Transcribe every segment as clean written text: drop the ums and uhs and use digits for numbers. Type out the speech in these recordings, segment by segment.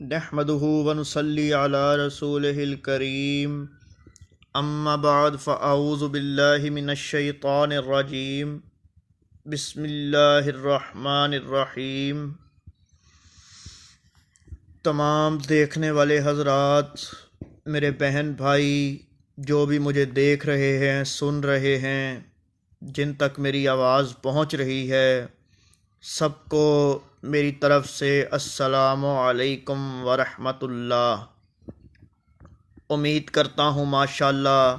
نحمده ونصلي على رسوله الكريم اما بعد فاعوذ باللہ من الشیطان الرجیم بسم اللہ الرحمن الرحیم۔ تمام دیکھنے والے حضرات، میرے بہن بھائی جو بھی مجھے دیکھ رہے ہیں، سن رہے ہیں، جن تک میری آواز پہنچ رہی ہے، سب کو میری طرف سے السلام علیکم ورحمۃ اللہ۔ امید کرتا ہوں ماشاءاللہ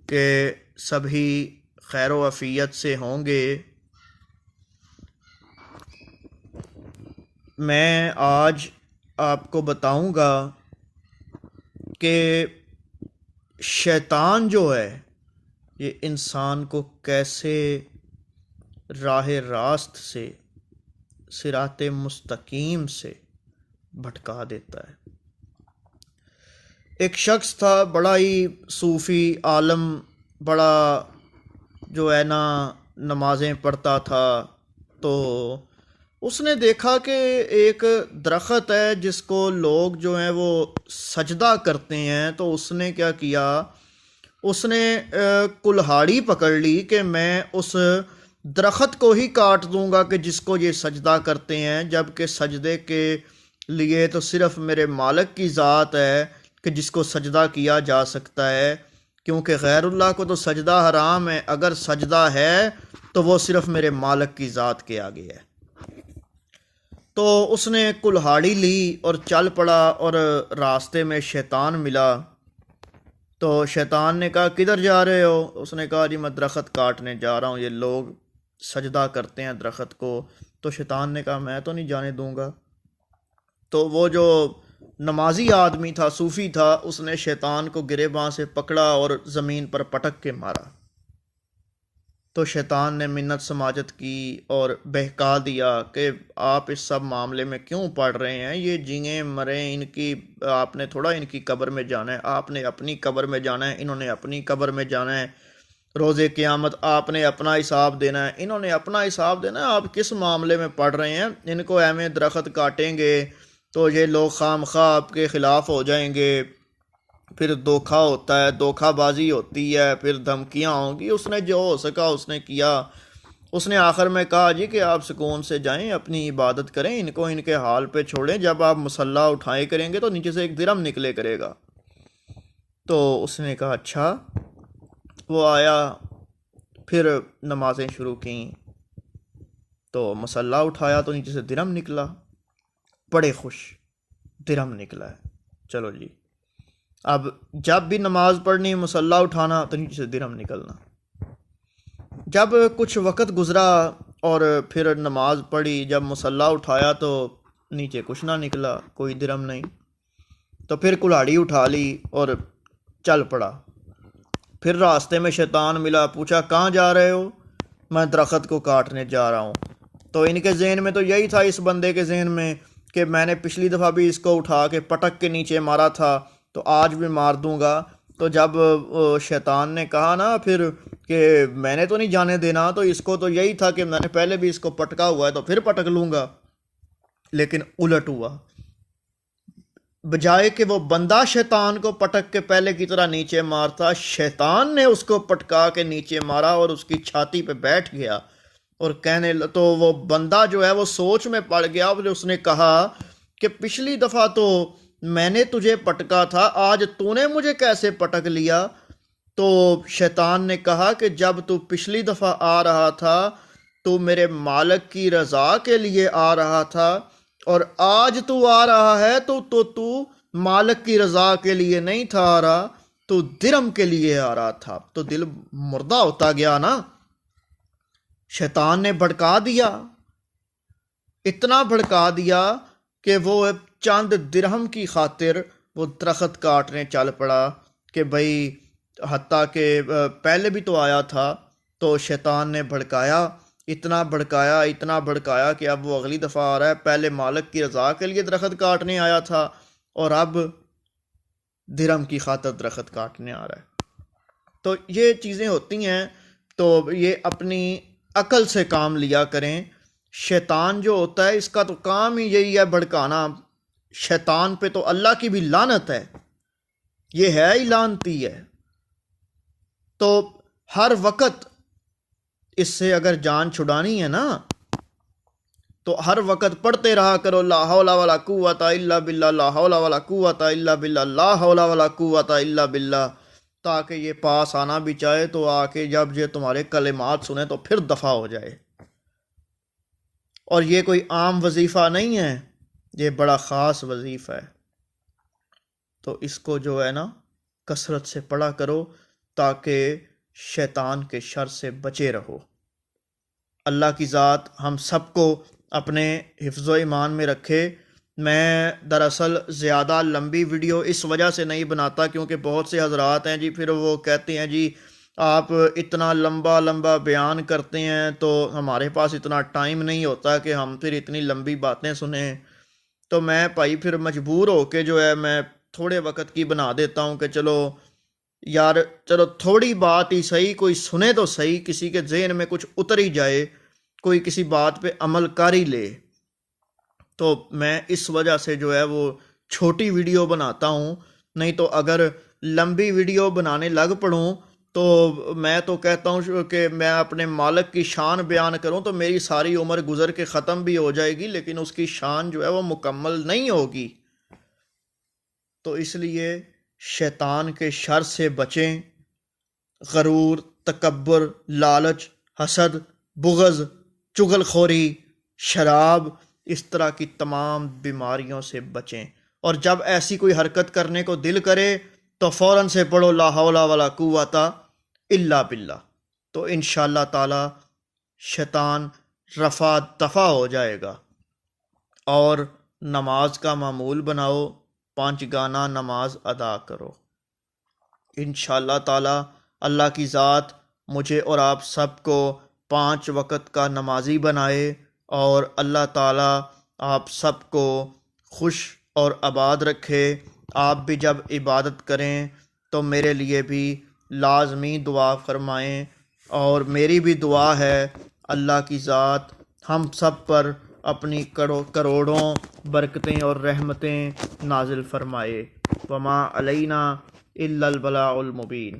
کہ سبھی خیر و عافیت سے ہوں گے۔ میں آج آپ کو بتاؤں گا کہ شیطان جو ہے یہ انسان کو کیسے راہ راست سے، صراط مستقیم سے بھٹکا دیتا ہے۔ ایک شخص تھا، بڑا ہی صوفی عالم، بڑا جو ہے نا نمازیں پڑھتا تھا۔ تو اس نے دیکھا کہ ایک درخت ہے جس کو لوگ جو ہیں وہ سجدہ کرتے ہیں۔ تو اس نے کیا کیا، اس نے کلہاڑی پکڑ لی کہ میں اس درخت کو ہی کاٹ دوں گا کہ جس کو یہ سجدہ کرتے ہیں، جبکہ سجدے کے لیے تو صرف میرے مالک کی ذات ہے کہ جس کو سجدہ کیا جا سکتا ہے، کیونکہ غیر اللہ کو تو سجدہ حرام ہے۔ اگر سجدہ ہے تو وہ صرف میرے مالک کی ذات کے آگے ہے۔ تو اس نے کلہاڑی لی اور چل پڑا، اور راستے میں شیطان ملا۔ تو شیطان نے کہا کدھر جا رہے ہو؟ اس نے کہا جی میں درخت کاٹنے جا رہا ہوں، یہ لوگ سجدہ کرتے ہیں درخت کو۔ تو شیطان نے کہا میں تو نہیں جانے دوں گا۔ تو وہ جو نمازی آدمی تھا، صوفی تھا، اس نے شیطان کو گریباں سے پکڑا اور زمین پر پٹک کے مارا۔ تو شیطان نے منت سماجت کی اور بہکا دیا کہ آپ اس سب معاملے میں کیوں پڑ رہے ہیں، یہ جیئیں مریں، ان کی آپ نے تھوڑا ان کی قبر میں جانا ہے، آپ نے اپنی قبر میں جانا ہے، انہوں نے اپنی قبر میں جانا ہے، روز قیامت آپ نے اپنا حساب دینا ہے، انہوں نے اپنا حساب دینا ہے، آپ کس معاملے میں پڑ رہے ہیں؟ ان کو ایویں درخت کاٹیں گے تو یہ لوگ خام خواہ آپ کے خلاف ہو جائیں گے، پھر دھوکہ ہوتا ہے، دھوکہ بازی ہوتی ہے، پھر دھمکیاں ہوں گی۔ اس نے جو ہو سکا اس نے کیا۔ اس نے آخر میں کہا جی کہ آپ سکون سے جائیں، اپنی عبادت کریں، ان کو ان کے حال پہ چھوڑیں، جب آپ مصلی اٹھائے کریں گے تو نیچے سے ایک درم نکلے کرے گا۔ تو اس نے کہا اچھا۔ وہ آیا، پھر نمازیں شروع کیں، تو مصلی اٹھایا تو نیچے سے درم نکلا، بڑے خوش، درم نکلا ہے، چلو جی اب جب بھی نماز پڑھنی، مصلی اٹھانا تو نیچے سے درم نکلنا۔ جب کچھ وقت گزرا اور پھر نماز پڑھی، جب مصلی اٹھایا تو نیچے کچھ نہ نکلا، کوئی درم نہیں۔ تو پھر کلہاڑی اٹھا لی اور چل پڑا۔ پھر راستے میں شیطان ملا، پوچھا کہاں جا رہے ہو؟ میں درخت کو کاٹنے جا رہا ہوں۔ تو ان کے ذہن میں تو یہی تھا، اس بندے کے ذہن میں، کہ میں نے پچھلی دفعہ بھی اس کو اٹھا کے پٹک کے نیچے مارا تھا تو آج بھی مار دوں گا۔ تو جب شیطان نے کہا نا پھر کہ میں نے تو نہیں جانے دینا، تو اس کو تو یہی تھا کہ میں نے پہلے بھی اس کو پٹکا ہوا ہے تو پھر پٹک لوں گا، لیکن الٹ ہوا۔ بجائے کہ وہ بندہ شیطان کو پٹک کے پہلے کی طرح نیچے مارتا، شیطان نے اس کو پٹکا کے نیچے مارا اور اس کی چھاتی پہ بیٹھ گیا، اور کہنے تو وہ بندہ جو ہے وہ سوچ میں پڑ گیا، اور اس نے کہا کہ پچھلی دفعہ تو میں نے تجھے پٹکا تھا، آج تو نے مجھے کیسے پٹک لیا؟ تو شیطان نے کہا کہ جب تو پچھلی دفعہ آ رہا تھا تو میرے مالک کی رضا کے لیے آ رہا تھا، اور آج تو آ رہا ہے تو مالک کی رضا کے لیے نہیں تھا آ رہا، تو درم کے لیے آ رہا تھا۔ تو دل مردہ ہوتا گیا نا۔ شیطان نے بھڑکا دیا، اتنا بھڑکا دیا کہ وہ چند درہم کی خاطر وہ درخت کاٹنے چل پڑا، کہ بھئی حتیٰ کہ پہلے بھی تو آیا تھا۔ تو شیطان نے بھڑکایا، اتنا بھڑکایا کہ اب وہ اگلی دفعہ آ رہا ہے، پہلے مالک کی رضا کے لیے درخت کاٹنے آیا تھا اور اب درہم کی خاطر درخت کاٹنے آ رہا ہے۔ تو یہ چیزیں ہوتی ہیں، تو یہ اپنی عقل سے کام لیا کریں۔ شیطان جو ہوتا ہے اس کا تو کام ہی یہی ہے بھڑکانا، شیطان پہ تو اللہ کی بھی لعنت ہے، یہ ہے ہی لعنتی ہے۔ تو ہر وقت اس سے اگر جان چھڑانی ہے نا تو ہر وقت پڑھتے رہا کرو لا حول ولا قوت الا باللہ، لا حول ولا قوت الا باللہ، لا حول ولا قوت الا باللہ، تاکہ یہ پاس آنا بھی چاہے تو آ کے جب یہ تمہارے کلمات سنے تو پھر دفع ہو جائے۔ اور یہ کوئی عام وظیفہ نہیں ہے، یہ بڑا خاص وظیفہ ہے۔ تو اس کو جو ہے نا کثرت سے پڑھا کرو تاکہ شیطان کے شر سے بچے رہو۔ اللہ کی ذات ہم سب کو اپنے حفظ و ایمان میں رکھے۔ میں دراصل زیادہ لمبی ویڈیو اس وجہ سے نہیں بناتا کیونکہ بہت سے حضرات ہیں جی پھر وہ کہتے ہیں جی آپ اتنا لمبا بیان کرتے ہیں تو ہمارے پاس اتنا ٹائم نہیں ہوتا کہ ہم پھر اتنی لمبی باتیں سنیں۔ تو میں بھائی پھر مجبور ہو کے جو ہے میں تھوڑے وقت کی بنا دیتا ہوں کہ چلو یار چلو تھوڑی بات ہی صحیح، کوئی سنے تو صحیح، کسی کے ذہن میں کچھ اتر ہی جائے، کوئی کسی بات پہ عمل کر ہی لے۔ تو میں اس وجہ سے جو ہے وہ چھوٹی ویڈیو بناتا ہوں، نہیں تو اگر لمبی ویڈیو بنانے لگ پڑوں تو میں تو کہتا ہوں کہ میں اپنے مالک کی شان بیان کروں تو میری ساری عمر گزر کے ختم بھی ہو جائے گی لیکن اس کی شان جو ہے وہ مکمل نہیں ہوگی۔ تو اس لیے شیطان کے شر سے بچیں۔ غرور، تکبر، لالچ، حسد، بغض، چغل خوری، شراب، اس طرح کی تمام بیماریوں سے بچیں۔ اور جب ایسی کوئی حرکت کرنے کو دل کرے تو فوراً سے پڑھو لا حول ولا قوت الا باللہ، تو انشاءاللہ تعالی شیطان رفع دفع ہو جائے گا۔ اور نماز کا معمول بناؤ، 5 گانا نماز ادا کرو۔ انشاءاللہ تعالی اللہ کی ذات مجھے اور آپ سب کو 5 وقت کا نمازی بنائے، اور اللہ تعالی آپ سب کو خوش اور آباد رکھے۔ آپ بھی جب عبادت کریں تو میرے لیے بھی لازمی دعا فرمائیں، اور میری بھی دعا ہے اللہ کی ذات ہم سب پر اپنی کروڑوں برکتیں اور رحمتیں نازل فرمائے۔ وما علینا الا البلاغ المبین۔